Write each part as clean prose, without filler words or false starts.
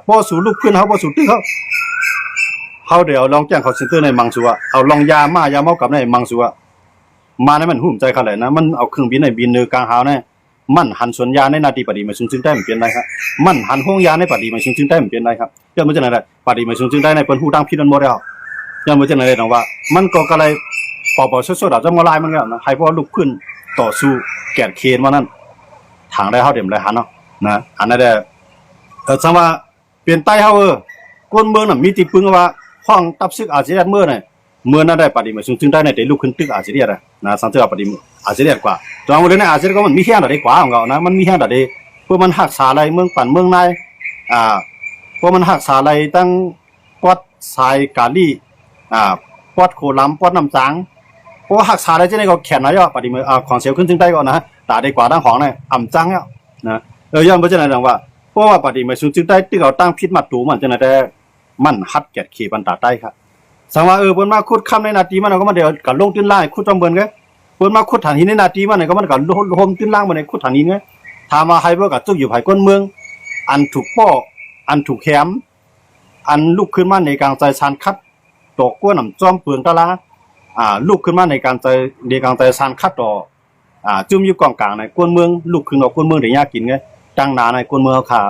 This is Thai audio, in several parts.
ป้อสู่ลูกขึ้นเขาป้อสู่ตึกเขาเดี๋ยวลองแจ้งเขาซินเตอร์ในมังสัวเอาลองยาเมากับในมังสัวมาในมันหุ่มใจเขาเลยนะมันเอาเครื่องบินในบินเนือกลางหาวเนี่ยมันหันสวนยาในนาทีปฏิมาซึ่งได้มันเปลี่ยนได้ครับมันหันห้องยาในปฏิมาซึ่งได้มันเปลี่ยนได้ครับย่อมไม่ใช่อะไรปฏิมาซึ่งได้ในเป็นผู้ตั้งพิษมันหมดแล้วย่อมไม่ใช่อะไรแต่ว่ามันก็เลยปอบๆสดๆจะมาลายมันแล้วนะให้พวกลูกขึ้นต่อสู้แกะเคนว่านั่นทางได้เขาเดี๋ยวเลยหันเนาะนะอันนั้นได้สังว่าเปลี่ยนไตเขาก้นเมืองน่ะมีตีปึงว่าห้องตับซึกอาเซียนเมื่อเนี่ยเมื่อนั้นได้ปฏิมาซึ่งได้ในเดี๋ยวลูกขึ้นตึกอาเซียนนะสังเกตปฏิมาอาเซียนกว่าจังหวะนี้ในอาเซียนก็มันมีแค่ไหนกว่าของเรานะมันมีแค่ไหนพวกมันหักษาอะไรเมืองปั่นเมืองในพวกมันหักษาอะไรตั้งปอดสายกาลีปอดโคลัมปอดน้ำจางเพราะหักษาอะไรที่ในก็แขนนะย่อปฏิมาของเสียวขึ้นซึ่งได้ก่อนนะตาได้กว่าตั้งของเนี่ยอ่ำจังเนี่ยนะย่อมเพราะฉะนั้นดังว่าเพราะว่าปฏิมาซึ่งได้ที่เราตั้งพิษมาตูมันจะไหนได้มันฮัดแกะขี่บันตาใต้ครับสังว่าเพิ่นมาขุดคำในนาทีมันก็มาเดี๋ยวกันลงตื้นล่างขุดจอมเบิ่นก็เพิ่นมาขุดฐานหินในนาทีมันก็มันก็ลงตื้นล่างมันในขุดฐานหินไงถามว่าให้บ่ก็จุกอยู่ภายก้นเมืองอันถูกป้ออันถูกแคมอันลุกขึ้นมาในกลางใจชานคัดตกกั้วน้ำจอมเปลืองตะลาลุกขึ้นมาในกลางใจชานคัดต่อจุ่มอยู่กองกลางในก้นเมืองลุกขึ้นออกก้นเมืองได้ยากกินไงจังหนาในก้นเมืองค่ะ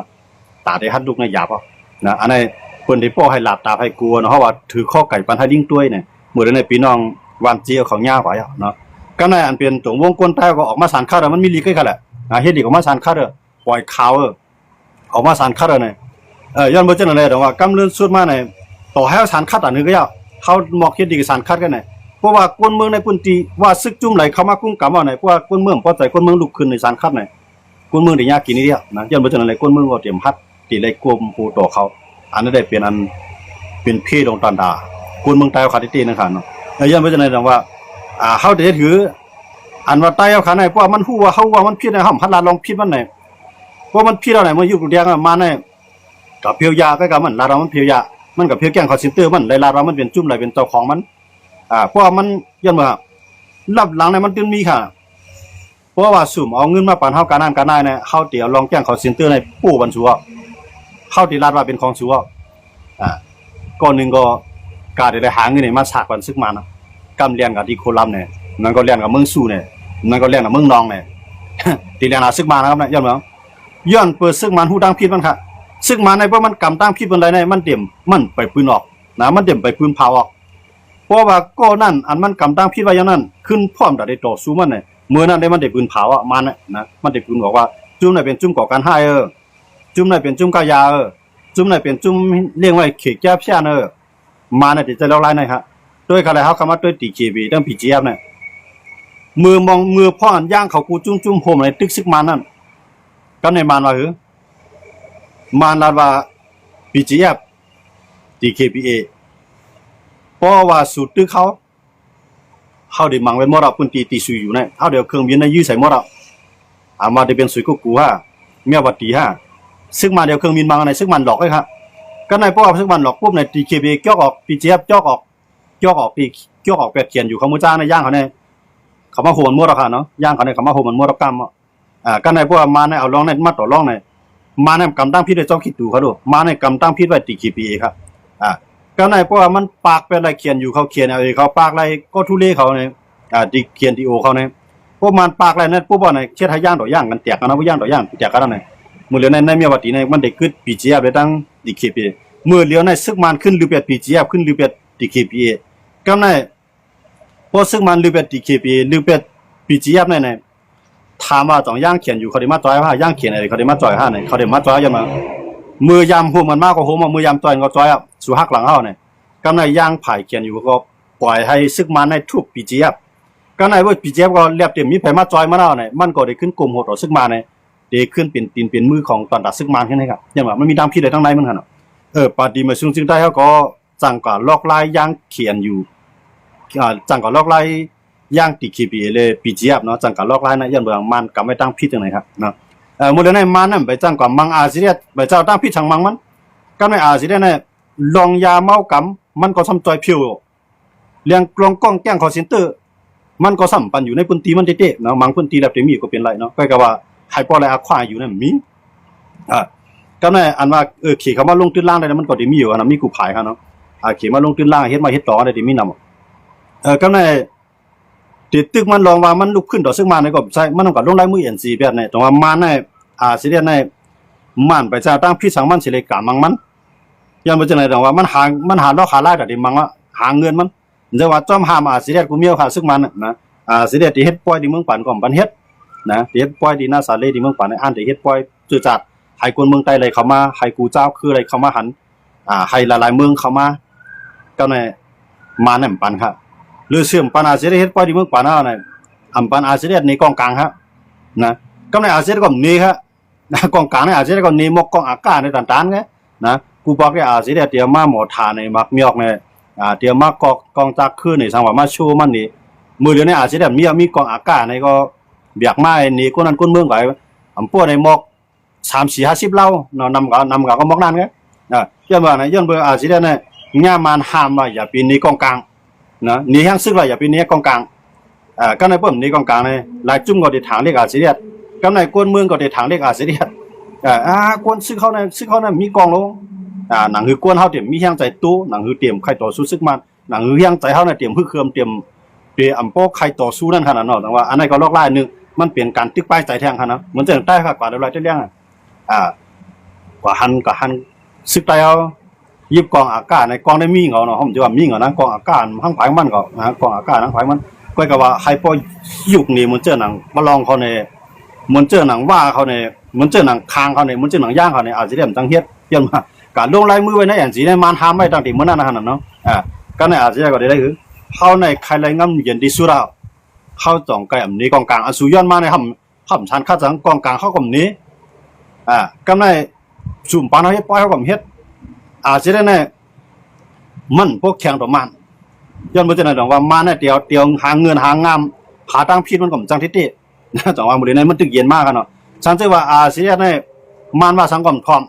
ตาได้ฮัดลุกในหยาบอ่ะนะอันนี้เพิ่นได้ป้อให้หลับตาให้กลัวเนาะเพราะว่าถือข้อไก่ปันให้ลิงต้วยเนี่ยมื้อในพี่น้องวันเจียวเขาย่าไว้เนาะก็ในอันเป็นตรงวงกลใต้ก็ออกมาสารคัดมันมีลีกกันแหละเฮ็ดดีออกมาสารคัดปล่อยข่าวออกมาสารคัดเนี่ยย้อนบ่จังได๋แต่ว่ากำเลื่อนสุดมาในต่อให้สารคัดอันนึงก็ยาเฮาหมอกเฮ็ดดีกับสารคัดกันเนี่ยเพราะว่าคนเมืองในพื้นที่ว่าซึกจุ่มไหลเข้ามากุ้งกำเอาเนี่ยเพราะว่าคนเมืองพอใจคนเมืองลุกขึ้นในสารคัดเนี่ยคนเมืองได้ยากกินนี่เดียวนะย้อนบ่จังได๋คนเมืองก็เตรียมฮัดตีไล่กลมผู้ต่อเขาอันนั้นได้เป็นอันเป็นพี่ดงตันดาคุณเมืองใต้เขาขาดตีนะครับเนาะย้อนไปจะไหนแต่ว่าเขาจะถืออันว่าใต้เขาขาดไหนเพราะมันหู้ว่าเขาว่ามันพิษในห้องพัดลาลองพิษมันไหนเพราะมันพิษเราไหนมันอยู่กรุงเทพมาในกับเพียวยาก็กับมันลาเรามันเพียวยามันกับเพียวแกงเขาซินเตอร์มันเลยลาเรามันเป็นจุ่มอะไรเป็นเจ้าของมันเพราะมันย้อนมารับหลังในมันตึงมีค่ะเพราะว่าสุ่มเอาเงินมาปั่นเขาการนั่นการนายเนี่ยเขาเดี๋ยวลองแกงเขาซินเตอร์ในปู่บรรจุเข้าที่รัฐว่าเป็นของชัวก่อนหนึ่งก็การได้หาเงินเนี่ยมาฉากกันซึกมานะกำเรียนกับที่โคลัมเนี่ยนั่นก็เรียนกับเมืองสู้เนี่ยนั่นก็เรียนกับเมืองนองเนี่ยที่เรียนหาซึกมานะครับเนี่ยย้อนเปิดซึกมันหูดังพิษมันค่ะซึกมาในเพราะมันกำตั้งพิษบนใดในมันเต็มมันไปปืนออกนะมันเต็มไปปืนเผาออกเพราะว่าก็นั่นอันมันกำตั้งพิษไว้อย่างนั้นขึ้นพร้อมแต่ได้ต่อสู้มันเนี่ยเมื่อนั้นได้มันได้ปืนเผาอ่ะมันนะมันได้ปืนบอกว่าจุ่มไหนเป็นจุ่มก่อการให้จุ่มไหนเป็นจุ่มกายาจุ่มไหนเป็นจุ่มเลี้ยงไว้เขกแก้เพี้ยนมาเนี่ยจะเล่าไล่หน่อยครับด้วยอะไรเขาคำว่าด้วยตีเกบีตั้งผีเจี๊ยบเนี่ยมือพ่ออันย่างเขากูจุ่มโฮมในตึกซึกมันนั่นก็ในมันว่ามันลาว่าผีเจี๊ยบตีเคบีเอเพราะว่าสูตรตึกเขาได้มังไว้หมดเราปุ่นตีสุยอยู่เนี่ยเขาเดี๋ยวเครื่องบินในยื้อใส่หมดเรามาได้เป็นสุยกูเมียวัดตีซึ่งมาเดี๋ยวเครื่องบินบางในซึ่งมันหลอกเลยครับก็ในพวกซึ่งมันหลอกปุ๊บในตีเคบีเกี่ยวออกปีเจี๊ยบเกี่ยวออกปีเกี่ยวออกแปดเขียนอยู่เขามือจ้าในย่างเขาในเขามาโหมันมั่วราคาเนาะย่างเขาในเขามาโหมันมั่วรับกรรมก็ในพวกมาในเอาล่องในมาต่อล่องในมาในกำตั้งพิษในจ้องคิดดูเขาดูมาในกำตั้งพิษไว้ตีเคบีครับก็ในพวกมันปากเป็นอะไรเขียนอยู่เขาเขียนอะไรเขาปากอะไรก็ทุเรศเขาในตีเขียนตีโอเขาในพวกมันปากอะไรนั่นปุ๊บว่าในเช็ดให้ย่างต่อย่างกันแตกกันนะว่าย่างต่อย่างแตกกันนั่นมือเหลียวในเมียวัดตีในมันได้ขึ้นปีเจี๊ยบไปตั้งดีเคปีมือเหลียวในซึกมันขึ้นรูปแบบปีเจี๊ยบขึ้นรูปแบบดีเคปีก็ในพอซึกมันรูปแบบดีเคปีรูปแบบปีเจี๊ยบในถามว่าต้องย่างเขียนอยู่เขาได้มาจ่อยว่าย่างเขียนอะไรเขาได้มาจ่อยห้าไหนเขาได้มาจ่อยยังมามือยำหัวมันมากกว่าหัวมือยำจ่อยก็จ่อยสู่หักหลังเขาเนี่ยก็ในย่างไผ่เขียนอยู่ก็ปล่อยให้ซึกมันในทุกปีเจี๊ยบก็ในว่าปีเจี๊ยบก็เรียบเต็มมีไผ่มาจ่อยมาแล้วเนี่ยมันก็ได้ขึ้นกลุ่มโหดต่อซึกมันเนี่ยเด็กขึ้นเป็นตีนเป็นมือของตอนตัดซึกมันแค่นี้ครับอย่างว่ามันมีดำพิษอะไรทั้งในมันขนาดปาดีมาซึ่งได้เขาก็จังกว่าลอกลายย่างเขียนอยู่จังกว่าลอกลายย่างติคีบีเลยปีเจี๊ยบเนาะจังกว่าลอกลายนะยันเมืองมันกับไม่ตั้งพิษตรงไหนครับเนาะโมเดลในมันนั่นไปจังกว่ามังอาซีเรียไปเจ้าตั้งพิษทางมังมันก็ในอาซีเรียเนี่ยลองยาเมากำมันก็ซ้ำจอยผิวเลี้ยงกลองกล้องแก้งคอเซ็นเตอร์มันก็ซ้ำปันอยู่ในพื้นที่มันเตะเนาะมังพื้นที่แบบเต็มมีก็เป็นไรเนาะก็ว่าไฮปอไลอาควาอยู่นั่นมีก็ ก็ในอันว่าขี่เขามาลงตื้นล่างได้มันก็ดีมีอยู่นะมีกูผายครับเนาะขี่มาลงตื้นล่างเฮ็ดมาเฮ็ดต่อได้ดีมีนำก็ในติดตึกมันลองว่ามันลุกขึ้นต่อซึ่งมาในก็ใช่มันต้องกับลงลายมือNCแบบนี้ตรงว่ามาในสิเรียนในมันไปจะตั้งพี่สังมันสิเลยกะมังมันยันบ่จังได๋ตรงว่ามันหาลอกหาลายก็ดีมังว่าหาเงินมันจะว่าจ้อมหามสิเรียนกูมีค่ะซึ่งมันนะสิเรียนที่เฮ็ดปล่อยที่เมืองปันก็ปันเฮ็ดนะที่เฮ็ดปล่อยที่หน้าสาเลที่เมืองปันในอันที่เฮ็ดปล่อยจืดจัดให้คนเมืองใต้เลยเข้ามาให้กูเจ้าคืออะไรเข้ามาหันให้หลายๆเมืองเข้ามาก็ในมาในปันครับหรือเสื่อมปันอาเซียนเฮ็ดปล่อยที่เมืองปันเอาเนี่ยปันอาเซียนในกองกลางครับนะก็ในอาเซียนก็นี้ครับกองกลางในอาเซียนก็นี้มกกองอากาศในต่างๆไงนะกูบอกได้อาเซียนเตรียมมาหมอทาในมักมีออกในเตรียมมากองจักคือในสังว่ามาโชว์มันนี่มือเดียวในอาเซียนมีกองอากาศในก็เบียกไม้นี่คนนั้นคนเมืองก็พวกในมก30-50เล่านำก็มอกนั่นไงย้อนว่านะย้อนเบอร์อาเซียนเนี่ยง่ามันห้ามว่าอย่าปีนี้กองกลางนะนี่แห้งซึกว่าอย่าปีนี้กองกลางก็ในเพิ่มนี้กองกลางในหลายจุ่มก็ได้ถางเรียกอาเซียนก็ในคนเมืองก็ได้ถางเรียกอาเซียนคนซึกเขาในมีกองลงหนังคือกวนเฮาเตรียมมีแห้งใจตู้หนังคือเตรียมไข่ต่อสู้ซึกมันหนังคือแห้งใจเฮาเนี่ยเตรียมคือเคลื่อมเตรียมพวกไข่ต่อสู้นั่นขนาดนั้นแต่ว่าอันนั้นก็ลอกลายนึงมันเปลี่ยนการตึกป้ายใจแทงขนาดเหมือนจะใต้ค่ะกว่าเดี๋ยวไรจะเลี้ยงกว่าหันซึกใต้เอายิบกองอากาศในกองได้มีเหงาเนาะผมจะว่ามีเหงานะกองอากาศทั้งผายมันก็นะกองอากาศทั้งผายมันก็ก็ว่าไฮปอยุคนี้มันเจอหนังมาลองเขาในมันเจอหนังว่าเขาในมันเจอหนังคางเขาในมันเจอหนังย่างเขาในอาจจะเรียมจังเฮ็ดยันมาการลงลายมือไว้ในอย่างสีในมันทำไม่ตั้งแต่เมื่อนั้นนะเนาะก็ในอาจจะก็ได้คือเขาในใครไรงั้นเย็นดีสุดแล้วเขาจ่องไก่อันนี้กองกลางอสุย้อนมาในห้ำชันข้าจังกองกลางเขากลุ่มนี้ก็ในสุ่มปานเขาเฮ็ดปล่อยเขากลุ่มเฮ็ดอาจจะได้ในมันพวกแข่งต่อมันย้อนมาจากไหนต่างว่ามันเนี่ยเตียวหาเงินหางามหาตั้งพิษมันกลุ่มจังทิฏฐินะจังว่าบริเวณนั้นมันตึกเย็นมากกันเนาะฉันเชื่อว่าอาเซียนเนี่ยมันว่าสังคมพร้อม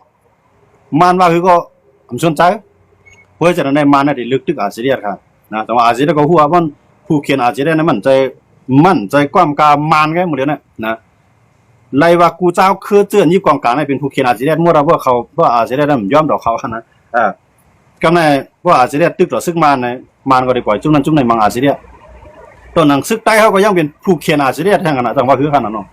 มันว่าคือก็ผมสนใจเพราะฉะนั้นในมันเนี่ยได้ลึกตึกอาเซียนครับนะแต่ว่าอาเซียนก็หัวมันผู้เขียนอาเซียนนั้นมันใจความกามันไงหมดเลยนะไล่ว่ากูเจ้าคือเจือนยี่กองกลางเป็นผู้เขียนอาเซียนมั่วเราว่าเขาว่าอาเซียนนั้นยอมดอกเขานะก็ในว่าอาเซียนตึกต่อซึกมันก็ได้ปล่อยจุ่มนั้นจุ่มในมังอาเซียนตอนหนังซึกใต้เขาก็ยังเป็นผู้เขียนอาเซียนแทงกันนะจังว่าคือขนาดนั้น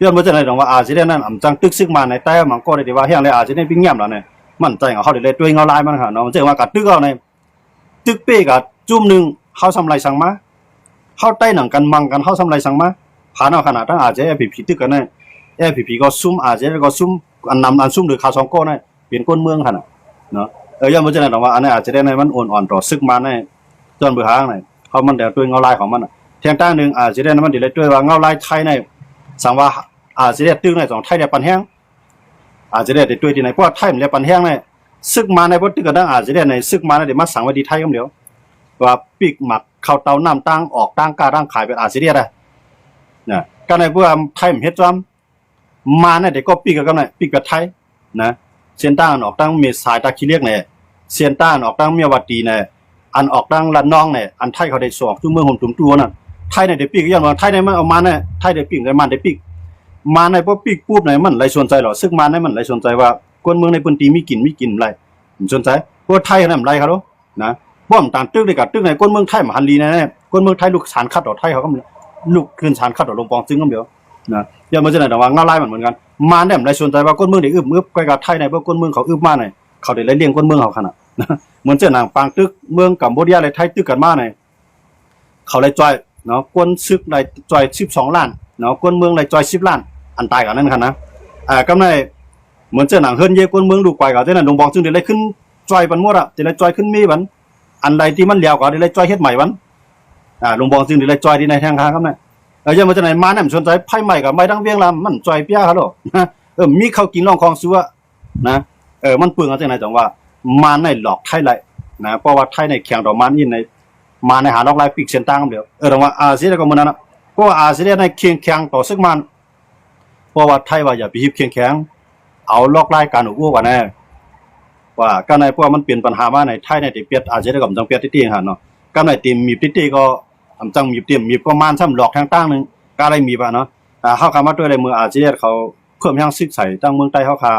ย้อนมาจากไหนว่าอาเซียนนั้นจังตึกซึกมันในใต้มันก็ได้ว่าแห้งเลยอาเซียนปิ้งเงียบแล้วเนี่ยมันใจเขาได้เลยด้วยเงาลายมันค่ะเนาะเจ๊ว่ากัดตึกเขาในตึกเป้กับจุ่มหนึ่งเขาทำไรสั่งมาเข้าใต้หนังกันมังกันเข้าทำไรสั่งมาผ่านเอาขนาดตั้งอาเซียนผีตึกกันเนี่ยผีก็ซุ่มอาเซียนก็ซุ่มอันนำอันซุ่มหรือข่าวสองก้อนเนี่ยเปลี่ยนก้นเมืองขนาดเนาะย้อนมาจากไหนว่าอันนี้อาเซียนในมันอ่อนต่อซึกมันเนี่ยจนเบื่อหางเนี่ยเขามันเดี๋ยวด้วยเงาลายของมันเทียงตั้งหนึ่งอาเซียนมันเดี๋ยวด้วยว่าเงาลายไทยเนี่ยสั่งว่าอาเซียนตึกในสองไทยเนี่ยปันแห้งอาเซียนเดี๋ยวด้วยที่ไหนเพราะไทยมันเนี่ยปันแห้งเนี่ยซึกมาในพวกตึกกันตั้งอาเซียนในซึกมาเนี่ยเดี๋ยวมาสั่งว่าดีไทยก็เดี๋ยวว่าปีกหมักเข้าเตาน้ำตั้งออกตั้งกาตั้งขายเป็นอาเซียนได้เนี่ยก็ในพวกไทยมันเฮ็ดจอมมาเนี่ยเดี๋ยวก็ปีกกันเนี่ยปีกแบบไทยนะเซียนตั้งออกตั้งเมสายตาขี้เลียกเนี่ยเซียนตั้งออกตั้งเมียวัดดีเนี่ยอันออกตั้งละน้องเนี่ยอันไทยเขาได้สอบทุกเมืองห่มถุงตัวน่ะไทยเนี่ยเดี๋ยวปีกอย่างว่าไทยเนี่ยมันเอามาเนี่ยไทยเดี๋ยวปีกได้มันเดี๋ยวปีกมาในพวกปีกปุ๊บเนี่ยมันไรสนใจหรอซึ่งมาในมันไรสนใจว่าคนเมืองในพื้นที่มีกินไรผมสนใจพวกไทยเนี่ยมันไรครับลูกนะบ่อมต่างตึกได้กับตึกไหนคนเมืองไทยมหันลีแน่คนเมืองไทยลูกสารคัดดอกไทยเขาก็ลูกขึ้นสารคัดดอกลงปองจึงก็เดียวนะอย่ามาจะไหนแต่ว่าเงาลายมันเหมือนกันมาเนี่ยมันไรสนใจว่าคนเมืองได้อึบใกล้กับไทยในพวกคนเมืองเขาอึบมาเนี่ยเขาได้เลี้ยงคนเมืองเขาขนาดเหมือนเจ้าหนังปางตึกเมืองกัมพูชาเลยไทยตึกกันมาเนี่ยเขาเลยจอยเนาะคนซึกเลยจอย12 ล้านเนาะคนเมืองเลยจอย10 ล้านอันตายกันนั่นค่ะนะก็ในเหมือนเจ้าหนังเฮิร์นเย่คนเมืองดูไกลกับเจ้าหนังดงบองซึ่งเดี๋ยวเลยขึ้นจอยบันมั่วอะเดี๋ยวเลยจอยขึ้นมีบันอันใดที่มันเลี้ยวก็เดี๋ยวเลยจอยเฮ็ดใหม่บันดงบองซึ่งเดี๋ยวเลยจอยที่ในทางครับเนี่ยยังมาจากไหนมาเนี่ยสนใจไพ่ใหม่กับไม้ดังเวียงลำมันจอยเปี้ยครับหรอมีเขากินรองคองซัวนะมันเปลืองอะไรจากไหนจังว่ามาในหลอกไทยไรนะเพราะว่าไทยในแข่งดอกมันยินในมาในหาลอกลายปีกเส้นตั้งเดียวแต่ว่าอาเซียนก็เหมือนนั้นนะเพราะว่าอาเซียนในแข่งต่อซึกมันเพราะว่าไทยว่าอย่าไปฮิบแข่งเอาลอกลายการอ้วกว่าแน่ว่าก็ในเพราะมันเปลี่ยนปัญหามาในไทยในติเปียอาเซียนก็จังเปียตี้หันเนาะก็ในทีมมีติตี้ก็จังมีทีมมีก็มันซ้ำหลอกทางตั้งนึงก็อะไรมีป่ะเนาะเข้าคำว่าด้วยอะไรมืออาเซียนเขาเพิ่มยังซึกใส่ตั้งเมืองใต้เขาขา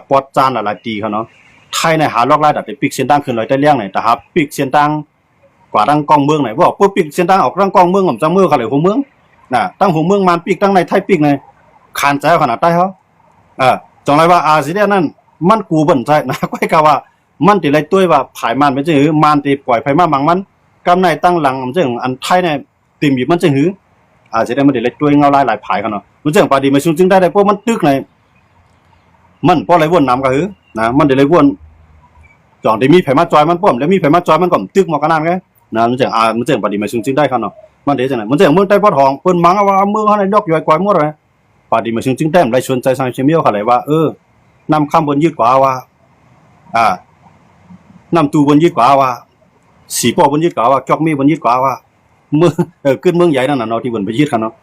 ปอดจานหลายๆตีเขาเนาะไทยในหาลอกไล่ดัดไปปิกเส้นตั้งขึ้นเลยได้เลี้ยงไหนแต่หาปิกเส้นตั้งกว่าตั้งกองเมืองไหนบอกปุ๊บปิกเส้นตั้งออกตั้งกองเมืองกับจังเมืองเขาเลยหัวเมืองตั้งหัวเมืองมันปิกตั้งในไทยปิกในคานใจขนาดใต้เขาจงไรว่าอาเซียนนั่นมันกูบ่นใจนะก้อยกะว่ามันติไรตุ้ยว่าผายมันเป็นจังหือมันติปล่อยไผมามังมันกำในตั้งหลังจังอันไทยเนี่ยติ่มอยู่มันจังหืออาเซียนมันติไรตุ้ยเงาลายหลายผายเขาเนาะมันจังปาดีมาซุจึงได้พวกมันตึกในมันพอไรวนนำก็หือนะมันติไรวนจองได้มีไผมาจอยมันป้อมแล้วมีไผมาจอยมันก็ตึกมอกะนานไงนะมันจังมันจังปาดีมาซุจึงได้เขาเนาะมันเดี๋ยวจังไหนมันจังเมืองใต้ปอทองเปิ้นมังว่าเมืองเฮาในดอกย่อยกว่าหมดเลยปาดีมาจึงได้ไรชวนใจสังเชมียวเขาเลยว่านำคำบนยืดกว่าว่านำตูบนยืดกว่าว่าสีปอบนยืดกว่าว่าจอกมีบนยืดกว่าว่าเมืองขึ้นเมืองใหญ่นั่นน่ะเนาะที่บนไปยืดกันเนาะ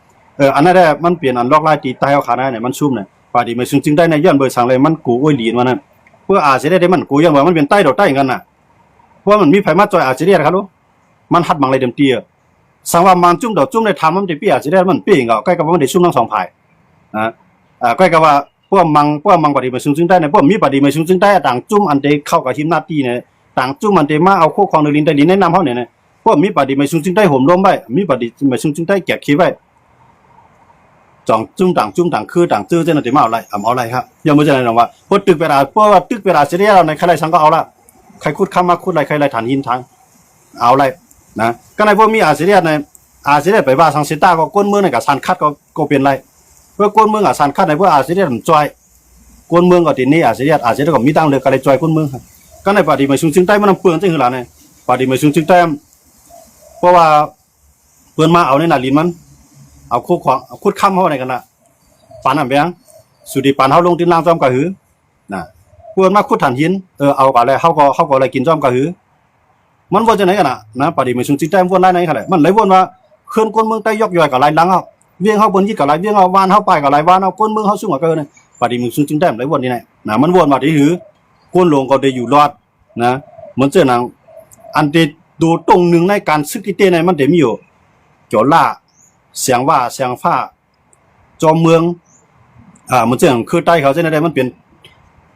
อันนั้นแหละมันเปลี่ยนอันลอกลายตีใต้เอาขาได้เนี่ยมันซุ่มเนี่ยปาดีมาจึงได้ในย้อนเบอร์สั่งเลยมันกูอ้วยลีนว่านั่นเพื่ออาจจะได้มันกูยังว่ามันเป็นใต้ดอกใต้กันน่ะเพราะมันมีไผมาจอยอาจจะได้ครับลูกมันหัดมังเลยเต็มตีสังว่ามันจุ่มดอกจุ่มในทำมันจะเปียอาจจะได้มันเปียงใกล้กับว่ามันได้ซุ่มทั้งสองฝ่ายใกล้กับว่าพวกมังปฏิมาซึ่งได้เนี่ยพวกมีปฏิมาซึ่งได้ต่างจุ่มอันเดเข้ากับทีมหน้าที่เนี่ยต่างจุ่มอันเดมาเอาโคของลินได้ลินแนะนำเขาเนี่ยพวกมีปฏิมาซึ่งได้ห่มล้มไว้มีปฏิมาซึ่งได้แกะขี้ไว้จ่องจุ่มต่างคือต่างจื้อเจ้าหน้าที่มาเอาอะไรครับยังไม่ใช่อะไรหรอกว่าพวกตึกเวลาพวกตึกเวลาเสียเราในใครสังก็เอาละใครคุดข้ามมาคุดอะไรใครอะไรฐานหินทางเอาอะไรนะก็ในพวกมีอาเซียนในอาเซียนไปว่าทางเซต้าก็ก้นเมืองในกับสันคัดก็เป็นไรเพื่อก้นเมืองสันคัดในพวกอาเซียนจอยก้นเมืองก็ทีนี้อาเซียนก็มีตั้งเลยกันเลยจอยก้นเมืองก็ในปฏิมาซึ่งได้มันเปลืองจริงหรือเปล่าเนี่ยปฏิมาซึ่งได้เพราะว่าเพื่อนมาเอาในนาลินมันเอาคุดข้ามเขาในกันละปานน้ำเบียงสุดีปานเขาลงดินล่างจอมกระหือนะเพื่อนมาคุดฐานหินเอาอะไรเขาก็อะไรกินจอมกระหือมันวนจะไหนกันนะปฏิมาซึ่งได้วนได้ไหนกันเลยมันเลยวนว่าเคลื่อนก้นเมืองใต้ยกย่อยกับไรลังเขาเวียงเขาบนยี่กับไรเวียงเขาวานเขาไปกับไรวานเขาก้นเมืองเขาสูงกว่าเกินเลยปฏิมาซึ่งได้เลยวนนี่ไหนนะมันวนมาที่หือก้นหลวงก็ได้อยู่รอดนะเหมือนเจ้านางอันเดดูตรงหนึ่งในการซึกที่เต้ในมันเดมีอยู่จอล่าเสียงว่าเสียงฟ้าจอมเมืองมันเจ้าคือใต้เขาเจ้าในใดมันเปลี่ยน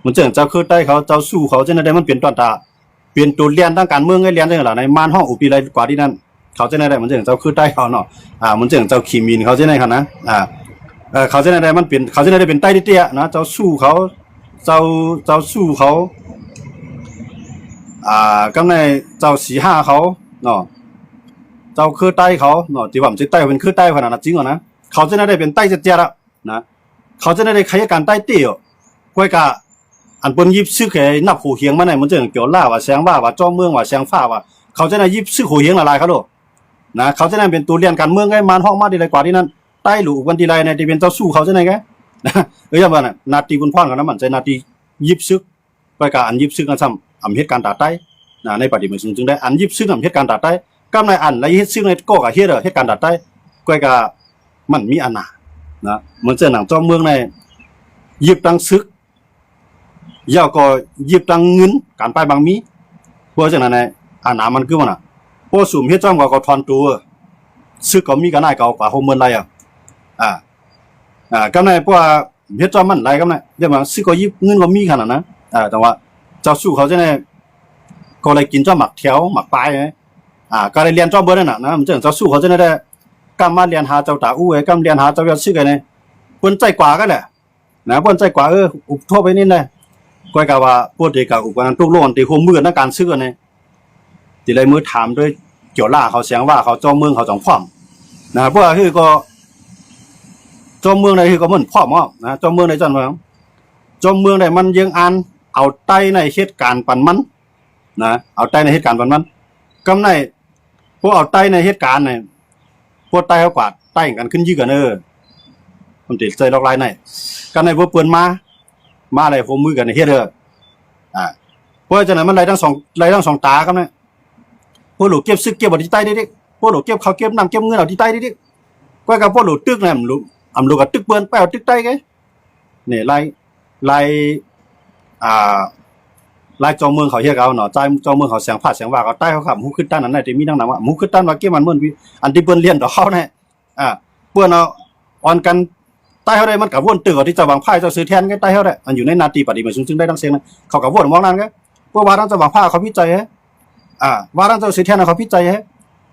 มันเจ้าเจ้าคือใต้เขาเจ้าสู้เขาเจ้าในใดมันเปลี่ยนตอนตาเปลี่ยนตัวเลียนตั้งการเมืองให้เลียนได้หรอในมานห้องอุปีไรกว่าที่นั่นเขาเจ้าในใดมันเจ้าคือใต้เขาเนาะมันเจ้าขีมินเขาเจ้าในเขานะเขาเจ้าในใดมันเปลี่ยนเขาเจ้าในใดเป็นใต้เตี้ยนะเจ้าสู้เขาเจ้าสู้เขาก็ในเจ้าสีห้าเขาเนาะเจ้าคือใต้เขาเนาะที่ว่ามันจะใต้เป็นคือใต้ขนาดนั้นจริงเหรอนะเขาจะได้เป็นใต้เจี๊ยละนะเขาจะได้ขยายการใต้เตี้ยก้อยกะอันปนยิบซื้อแค่นับหูเฮียงมาไหนมันจะเกี่ยวล่าว่าแสงว่าจ้อเมืองว่าแสงฟ้าว่าเขาจะได้ยิบซื้อหูเฮียงละลายเขาดูนะเขาจะได้เป็นตัวเรียนการเมืองไงมันห้องมาดีไรกว่าที่นั่นใต้หลูกันดีไรในที่เป็นเจ้าสู้เขาจะไหนไงอย่างว่าน่ะนาทีคุณพ่อกันนะมันใจนาทียิบซึกก้อยกะอันยิบซึกกันซ้ำอำเหตุการณ์ตาใต้ในปฏิบัติจึงได้อันยิบซึ่งอำเหตุการณ์ตาใต้กำในอันและเฮ็ดซึ่งในก็กับเฮ็ดเหตุการณ์ตาใต้ก้อยกะมันมีอันนะเหมือนเจ้าหนังจอมเมืองในยิบตังซึกยาวก็ยิบตังเงินการไปบางมีเพราะฉะนั้นในอันหนามันคือมันพอสุ่มเฮ็ดจอมก็ทอนตัวซึกก็มีกันได้ก็กว่าโฮมเมืองไรกำในเพราะว่าเฮ็ดจอมมันไรกำในอย่างว่าซึกก็ยิบเงินก็มีขนาดนะแต่ว่าเจ้าสู้เขาจะในก็เลยกินเจ้าหมักแถวหมักปลายไงก็เลยเรียนเจ้าเบอร์นั่นนะมันเจ้าสู้เขาจะได้กำมาเรียนหาเจ้าตาอู้กำเรียนหาเจ้ายอดซื้อกันเนี่ยเปิ้นใจกว่ากันแหละนะเปิ้นใจกว่าอุบทั่วไปนี่เลยก้อยกะว่าปวดเด็กกับอุปกรณ์ทุกโลกตีหัวมือในการซื้อกันเนี่ยตีเลยมือถามด้วยเกี่ยวล่าเขาเสียงว่าเขาเจ้าเมืองเขาจังพร้อมนะเพราะว่าคือก็เจ้าเมืองในคือก็เหมือนพร้อมอ่ะนะเจ้าเมืองในจันทร์เจ้าเมืองในมันยังอ่านเอาใต้ในเหตุการณ์ปันมันนะเอาใต้ในเหตุการณ์ปันมันกำในพวกเอาใต้ในเหตุการณ์เนี่ยพวกใต้เขากวาดใต้กันขึ้นยื้อกันมันติดใจลอกลายในกันในพวกเปืนมาอะไรผมมือกันในเฮ็ดเพราะฉะนั้นมันไรทั้งสองตาครับเนี่ยพวกหลูกเก็บซึกเก็บเอาที่ใต้ดิพวกหลูกเก็บเขาเก็บน้ำเก็บเงินเอาที่ใต้ดิก็กับพวกหลูกตึกเนี่ยอำลูกกับตึกเปืนไปเอาตึกใต้ไงเนี่ยไล่ลายจอมเมืองเขาเฮียเขาเนาะใจจอมเมืองเขาเสียงผาดเสียงว่าเขาใต้เขาขับหูขึ้นต้านนั้นได้แต่มีนั่งนำว่าหูขึ้นต้านว่าเกี่ยมันเหมือนอันที่เปิ้นเรียนต่อเขาเนี่ยเปิ้นเอาออนกัน ใต้เฮาได้มันก็วนตึกที่จะวางไพ่เจ้าซื้อแทนก็ใต้เฮาได้อันอยู่ในนาทีปฏิบัติซึ่งได้ดังเสียงนะเขาก็วนมองนั้นก็เพราะว่าทั้งจะวางไพ่เขาพิจัยว่าทั้งเจ้าซื้อแทนเขาพิจัย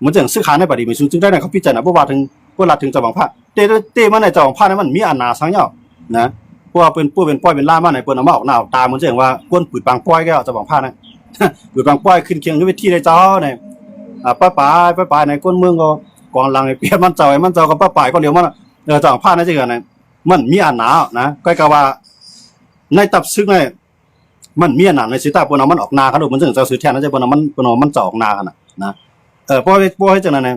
เหมือนจังซื้อขายในปฏิบัติซึ่งได้เขาพิจัยนะเพราะว่าถึงเวลาถึงจะวางไพ่เตมันในจะวางไพ่นั้นมันมีอันนาสังเนาะนะเพราะว่าเป็นผู้เป็นป้อยเป็นล่ามาในเปิ้นเอามาออกหน้าออกตาเหมือนจังว่าก้นปืดปังป้อยก็จะวางไพ่นะปืดปังป้อยขึ้นเคียงด้วยวิธีได้เจ้าเนี่ยป้ายในก้นเมืองก็กองลังไอ้เปียมันเจ้าก็ป้ายก็เลี้ยวมันจะวางไพ่นั่นจังไงมันมีอันหนานะก็กะว่าในตับซึกในมันมีอันหนาในสิตาปนเอามันออกนาครับมันจึงจะซื้อแทนนะจะปนเอามันจะออกนากันนะเพราะให้จังนั้น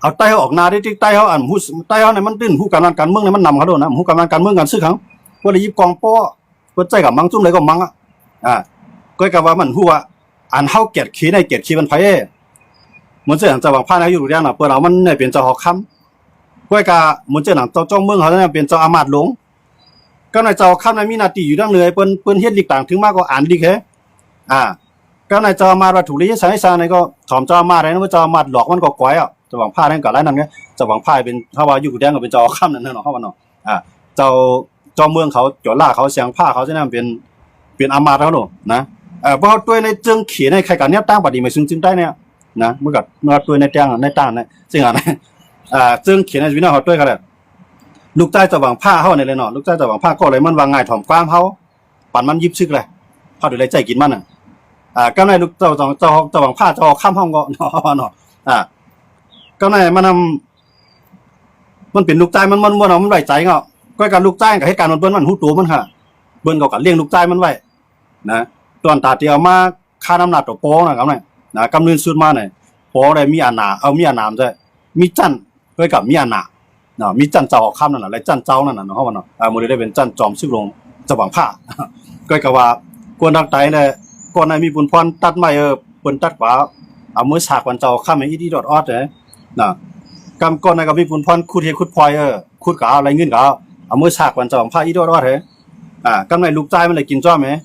เอาใต้เขาออกนาที่ใต้เขาอันหูใต้เขาเนี่ยมันตื้นหูการเมืองเนี่ยมันนำเขาโดนนะหูการเมืองกันซื้อเขาก็เลยยิบกองป้อก็ใจกับมังจุ่มเลยก็มังก็กะว่ามันหูว่าอันเฮาเกียรติขี้ในเกียรติขี้มันไผเหมือนจะวางผ้าในอยู่เรื่องน่ะเปิ้นเอามันเนี่ยเป็นเจ้าหอกคำก้อยกาเหมือนเจ้าหนังเจ้าเมืองเขาเนี่ยเป็นเจ้าอามาตย์หลวงก็ในเจ้าข้ามในมีนาตีอยู่ดังเลยเปิ้นเฮ็ดลีกต่างถึงมากก็อ่านลีกก็ในเจ้าอามาตย์ว่าถูกลีกใช้ซาในก็ถอมเจ้าอามาตย์นะว่าเจ้าอามาตย์หลอกมันก็ก้อยจะหวังผ้านั่นก็หลายนั่นไงจะหวังผ้าเป็นถ้าว่าอยู่แดงก็เป็นเจ้าข้ามนั่นเนาะเฮาว่าเนาะเจ้าเมืองเขาจ่อล่าเขาเสียงผ้าเขาใช่นำเป็นอามาตย์เขาโลนะเพราะด้วยในเจิงเขียนในใครกันเนี่ยตั้งปฏิมาซึ่งได้เนี่ยนะเมื่อกับเมื่อด้วยในตั้งเนี่ยซึ่งซึ่งเขียนในวินาเขาด้วยกันแหละลูกใต้จะวางผ้าเขาในเลยเนาะลูกใต้จะวางผ้าก็เลยมันวางง่ายถ่อมความเขาปั่นมันยิบซึกเลยเขาดูแลใจกินมันก็ในลูกจะวางผ้าจะออกข้ามห้องก็เนาะก็ในมันเป็นลูกใต้มันเอามันไหวใจเงาก็การลูกใต้กับเหตุการณ์มันหูตัวมันค่ะเบิ้นกับเลี้ยงลูกใต้มันไว้นะตอนตาเตียวมาค่าน้ำหนักตัวโป้นะครับนะกำเนิดสุดมาเนี่ยโป้ได้มีอานามีอานาด้วยมีจันด้วยกับมีอานาเนาะมีจันเจ้าข้ามนั่นแหละและจันเจ้านั่นน่ะเนาะว่าเนาะโมเดลได้เป็นจันจอมซึกลงจะหวังผ้าก็กะว่ากวนทางใต้เนี่ยก่อนในมีปุนพรตัดไม้เปิ้นตัดกว่าเอามือฉากวันเจ้าข้ามให้อีดีดอดออดเลยนะกำก่อนในก็มีปุนพรขุดเฮขุดพลอยขุดกะอะไรเงินกะเอามือฉากวันเจ้าหวังผ้าอีดอดออดเด้กำในลูกใจมันเลยกินจ้อมั้ย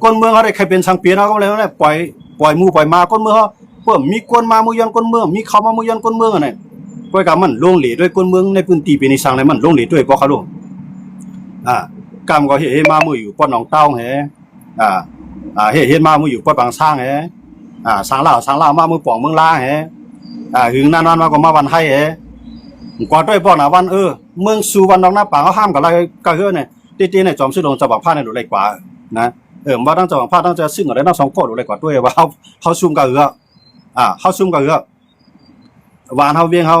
ก้นเมืองเขาได้ใครเป็นช่างเปียนเขาก็เลยเนี่ยปล่อยมูปล่อยมาก้นเมืองเขาเพิ่มมีก้นมามูย้อนก้นเมืองมีเข้ามามูย้อนก้นเมืองอะไรก้อยกับมันลงเหลด้วยก้นเมืองในพื้นที่เป็นในช่างในมันลงเหลด้วยเพราะเขาลงกำก็เฮ็ดมามูอยู่ป้อนหนองเต้าเฮ็ดมามูอยู่ป้อนบางช่างสางลาวมามือป่องเมืองลาหึงนานมาก็มาวันให้กว่าด้วยป้อนน่ะวันเมืองสู่วันนอกหน้าป่าเขาห้ามกับอะไรก็เฮือเนี่ยตีๆเนี่ยจอมซื้อลงจะบอกผ้าในดูเลยกว่านะว่าตั้งจะหวังผ้าตั้งจะซึ่งอะไรตั้งสองก้อนอะไรกว่าด้วยว่าเขาซุ่มกับเขาซุ่มกับวานเขาเวียงเขา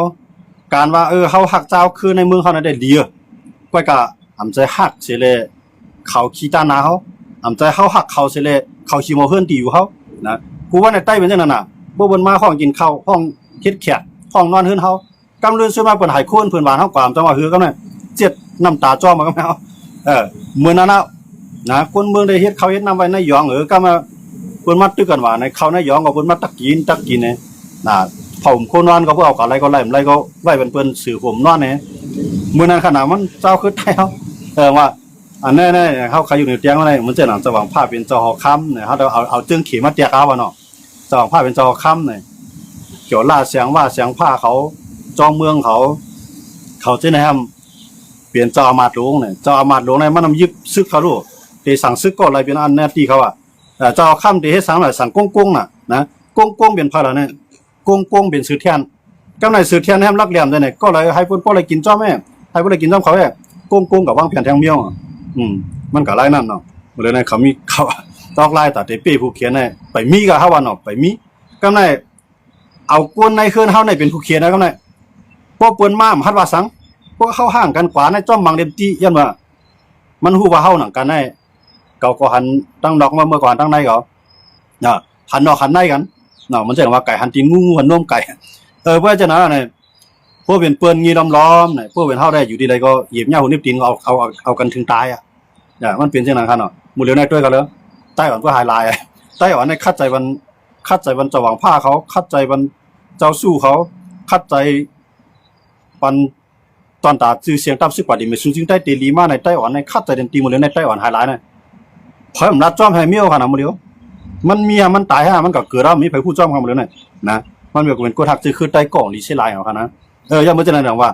การว่าเขาหักเจ้าคือในเมืองเขาได้ดีก้อยกะอำใจหักเสียเลยเขาขี้ตานาเขาอำใจเขาหักเขาเสียเลยเขาขี้โมเฮิร์นตีอยู่เขานะกูว่าในใต้เป็นอย่างนั้นน่ะบ่บนมาห้องกินข้าวห้องเฮ็ดแขกห้องนอนเฮือนเขากำเรือนซื้อมาเปิดหายโค่นเพิ่นหวานเขากวามจังว่าเฮือก็เนี่ยเจ็ดน้ำตาจ้อมาก็ไม่เอาเหมือนนั้นนะคนเมืองได้เฮ็ดเขาเฮ็ดนำไว้ในหยองก็มาเพิ่นมาตึกกันว่าในเขาในหยองก็เพิ่นมาตักกินเนี่ยผมโคนอนก็บ่เอาอะไรก็ไล่ก็ไว้เป็นเพิ่นสื่อผมนอนเนี่ยมื้อนั้นขนาดมันเจ้าคือไทยเฮาว่าอันแน่ๆเฮาใครอยู่ในเตียงว่าได้มันจะหนังจะหวังผ้าเป็นเจ้าหอค้ำเนี่ยเฮาเอาจึงขี่มาเตียกเอาว่าเนาะเจ้าหอผ้าเป็นเจ้าหอค้ำเนี่ยเกี่ยวล่าเสียงว่าเสียงผ้าเขาจองเมืองเขาจะแนะนำเปลี่ยนเจ้าอามาตย์หลวงเนี่ยเจ้าอามาตย์หลวงเนี่ยมันนำยึดซึกเขาลูกที่สั่งซึกก็อะไรเป็นอันแน่ที่เขาเจ้าค่ำที่ให้สั่งหน่อยสั่งก้งน่ะนะก้งเป็นพระแล้วเนี่ยก้งเป็นสือเทียนกำไรสือเทียนให้รักเหลี่ยมได้เนี่ยก็เลยให้พวกเลยกินจ้อแม่ให้พวกเลยกินจ้อเขาก้งกับวางแผนแทงเมียวมันก็ไล่นั่นเนาะเลยเนี่ยเขามีเขาตอกไล่แต่เตปี้ผู้เขียนเนี่ยไปมีกับเขาวันเนาะไปมีกำไรเอาก้นในเคลื่อนเขาในเป็นผู้เขียนนะกำไรพวกเปิ้นมาฮัดว่าสังพวกเข้าห่างกันกว่าในจ้อมมังเดมตี้ยันว่ามันฮู้ว่าเฮาหนังกันได้เก่าก็หันตั้งดอกมาเมื่อก่อนตั้งในเขาหันนอกหันในกันเนาะมันจะว่าไก่หันตีนงูหันนมไก่เพราะฉะนั้นเนี่ยพวกเป็นเปิ้นงี้ล้อมๆเนี่ยพวกเป็นเฮาได้อยู่ดีใดก็เหยียบเหย้านิบตีนเอากันถึงตายมันเป็นจังนั้นคั่นเนาะมื้อเหลียวในด้วยกันแล้วไต้หวันก็หายลายไต้หวันในคัดใจวันจะหวังผ้าเขาคัดใจวันเจ้าสู้เขาคัดใจปันตอนตาชื่อเสียงตับซึกกว่าดิไม่ซึ่งได้เตลีมาในไต้หวันในคัดใจเต็มตีหมดเลยในไต้หวันหายหลายนะพอมันรัดจ้อมให้เมียวขนาดหมดเลยมันเมียมันตายฮะมันก็เกิดแล้วมีไผผู้จ้อมกันหมดเลยนะมันแบบเป็นกดหักจื้อคือใต้กล่องนี่ใช่ลายเอาค่ะนะยังบ่จะนั่นว่า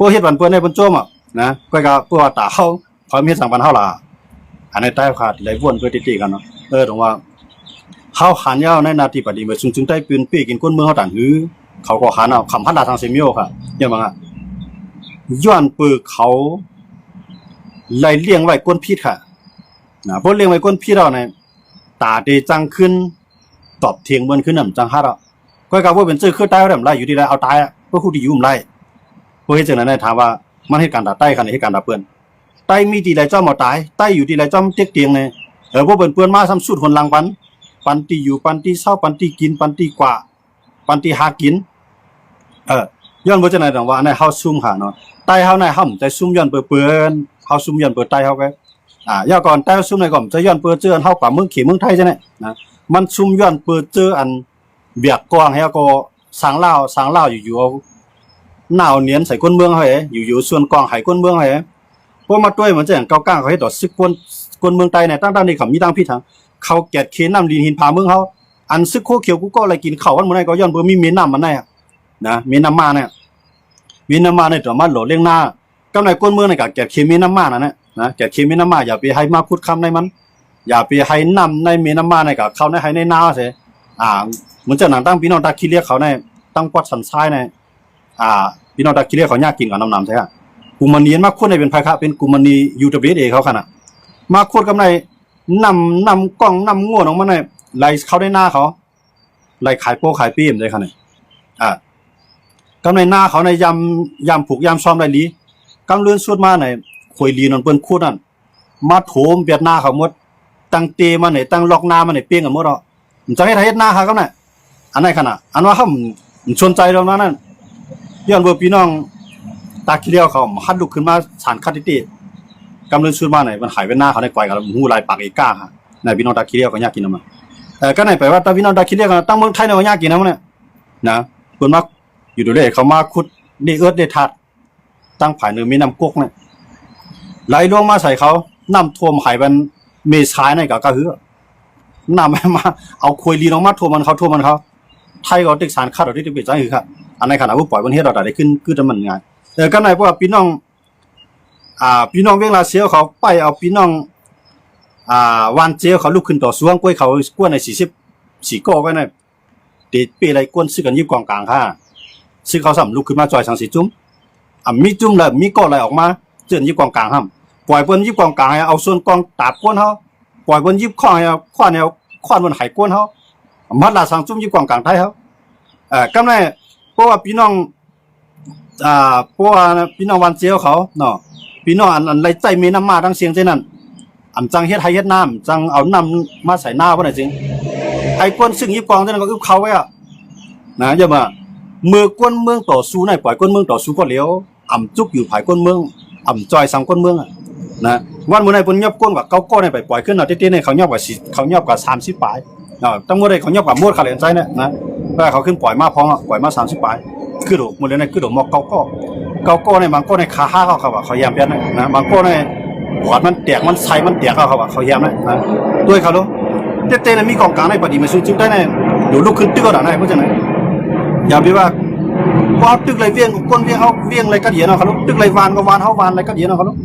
พวกเฮ็ดวันเปิ้นในเปิ้นโจมอ่ะนะก็พวกตาเฮาพอมีสังปันเฮาล่ะอันนี้ใต้ขาดไหลวนเพื่อติกันเนาะตรงว่าเฮาหันยาวในนาทีปฏิบัติซึ่งใต้ปืนปีกินก้นเมืองเฮาต่างหือเขาก็หันเอาคำพันดาทางเซมิโอค่ะยังว่าย้อนปือเขาไล่เลี้ยงไว้ก้นพิษค่ะนะพวกเลี้ยงไว้ก้นพิษเราเนี่ยตาเดจังขึ้นตอบเทียงบนขึ้นน่ะจังฮัดอ่ะก็กะว่าเป็นชื่อคือใต้เอาไล่อยู่ดีแล้วเอาตายอ่ะพวกผู้ที่อยู่ไล่พวกเฮ็ดจังนั้นถามว่ามันเหตุการณ์ตาใต้คันเหตุการณ์ตาเปิ้นใต้มีที่ไรจ้อมเอาตายใต้อยู่ที่ไรจ้อมเต็กเตียงเนี่ยพวกเปิ้นมาซ้ำสุดคนลังปันตีอยู่ปันตีเศร้าปันตีกินปันตีกว่าปันตีหากินย้อนบ่จังได๋ว่าอันนั้นเฮาซุ่มหาเนาะใต้เฮาในเฮาใจซุ่มย้อนเปิ้นเฮาซุ่มย้อนเปิ้นใต้เฮาก็ย่าก่อนใต้ซุ่มในก่อนจะย้อนเปิ้นเจอเฮากว่าเมืองขี้เมืองไทยจังได๋นะมันซุ่มย้อนเปิ้นเจออันเบียกกวางเฮาก็สางลาวอยู่เอาหนาวเนียนใส่ก้นเมืองเฮาอยู่ส่วนกวางให้ก้นเมืองเฮาพวกมาต้วยมันจะอย่างเก้าก้างเขาเฮ็ดดอกซึกก้นเมืองใต้เนี่ยตั้งๆนี่เขามีตั้งพิษทางเขาแกดเคนน้ำดินหินผาเมืองเฮาอันซึกโคเขียวกูก็อะไรกินข้าววันมื้อนั้นก็ย้อนเปิ้นมีเมน้ำมันได้นะเมน้ำมาเนี่ยมีน้ำมาในตัวมันโหลเลี้ยงหน้ากำไรก้นเมืองในกะแกะเคมีน้ำมานะแกะเคมีน้ำมาอย่าไปให้มาคุดคำในมันอย่าไปให้น้ำในมีน้ำมาในกะเขาในให้ในนาเสียเหมือนเจ้าหนังตั้งพี่น้องตาขี้เลียเขาในตั้งปอดสันทรายในพี่น้องตาขี้เลียเขายากกินกับน้ำใช่ไหมกุมันนีมาคุดในเป็นไพคะเป็นกุมันนียูทูบเอเขาขนาดมาคุดกำไรนำกล้องนำง่วนออกมาในไล่เขาได้หน้าเขาไล่ขายโป้ขายปีมเลยขนาดกำในหน้าเขาในยำผูกยำซ้อมได้ลีกำเลื่อนสุดมาในคุยลีนนเปิ้นคูดนั่นมาโถมเบียดหน้าเขาหมดตั้งเตมาไหนตั้งล็อกหน้ามาไหนเปี้ยงกันหมดอ่ะมันจะให้ไทยหน้าเขาก็น่ะอันไหนขนาดอันว่าเขาชนใจเรานั่นย้อนเบอร์พี่น้องตาขี้เลี้ยวเขาฮัดลุกขึ้นมาสารคัดติกำเลื่อนสุดมาไหนมันหายไปหน้าเขาในไกวกับหูลายปากอีก้าค่ะในพี่น้องตาขี้เลี้ยวเขายากกินนะมันก็ไหนไปว่าตาพี่น้องตาขี้เลี้ยวตั้งเมืองไทยเนี่ยเขายากกินนะมันนะเปิ้นมาอยู่ดูเลยเขามาขุดได้ได้ทัดตั้งผายเนื้อมีน้ำกกเนี่ยไหลลงมาใส่เขาน้ำท่วมหายเป็นเมษายในกะหือน้ำมาเอาคุยลีลงมาท่วมมันเขาไทยก็ติดสารคัดเอาที่ติดใจคือครับอันในขณะผู้ปล่อยวันเฮ็ดเราได้ขึ้นคือจะมันง่ายก็ไหนเพราะว่าพี่น้องเวียงลาเซียวเขาไปเอาพี่น้องวันเจียวเขาลุกขึ้นต่อสู้กล้วยเขากล้วยใน44ก้อก็เนี่ยติดปีอะไรกวนซื้อกันยิบกองกลางค่ะซึ่งเขาสำลุกขึ้นมาจอยสังสีจุ้มมีจุ้มแล้วมีก้อนอะไรออกมาเจือนยิบกองกลางห้ามปล่อยเปิ้นยิบกองกลางเอาส่วนกองตาบก้นเฮาปล่อยเปิ้นยิบข้อให้คว้านเอาคว้านบนไหก้นเฮามัดลาสังจุ้มยิบกองกลางไทยเฮากำไรเพราะว่าพี่น้องเพราะว่าพี่น้องวันเจียวเขาเนาะพี่น้องอันไรใจมีน้ำมาทั้งเสียงเช่นนั้นจังเฮ็ดให้เฮ็ดน้ำจังเอาน้ำมาใส่หน้าบ่ได้จริงไอ้ก้นซึ่งยิบกองเท่านั้นก็อึบเขาไว้นะอย่ามาเมื่อก้นเมืองต่อสู้ในปล่อยก้นเมืองต่อสู้ก็เลี้ยวจุกอยู่ภายก้นเมืองจอยสังก้นเมืองนะวันมื้อไหนเพิ่นยับก้นกับเก้าก้อนให้ไปปล่อยขึ้นเอาเต้ๆเนี่ยเขายับกว่า30ปลายตั้งมื้อใดเขายับกว่าหมดเขาเล่นใจเนี่ยนะถ้าเขาขึ้นปล่อยมาพองปล่อยมา30ปลายคือดอกมื้อนั้นคือดอกมอกเก้าก้อในบางก้อนในขา5เขาว่าเขาแยมเปียนนะบางก้อนในปอดมันแตกมันไส้มันแตกเขาว่าเขาแยมนะด้วยเขารู้เต้ๆเนี่ยมีกองกลางในปฏิมาสู้จึงได้เนี่ยเดี๋ยวลุกขึ้นตึกก็ได้เพราะฉะนั้นอย่าไปว่าตึกไรเวียงก้นเวียงเขาเวียงอะไรก็เดียนเอาเขาลูกตึกไรวานก็วานเขาวานอะไรก็เดียนเอาเขาลูก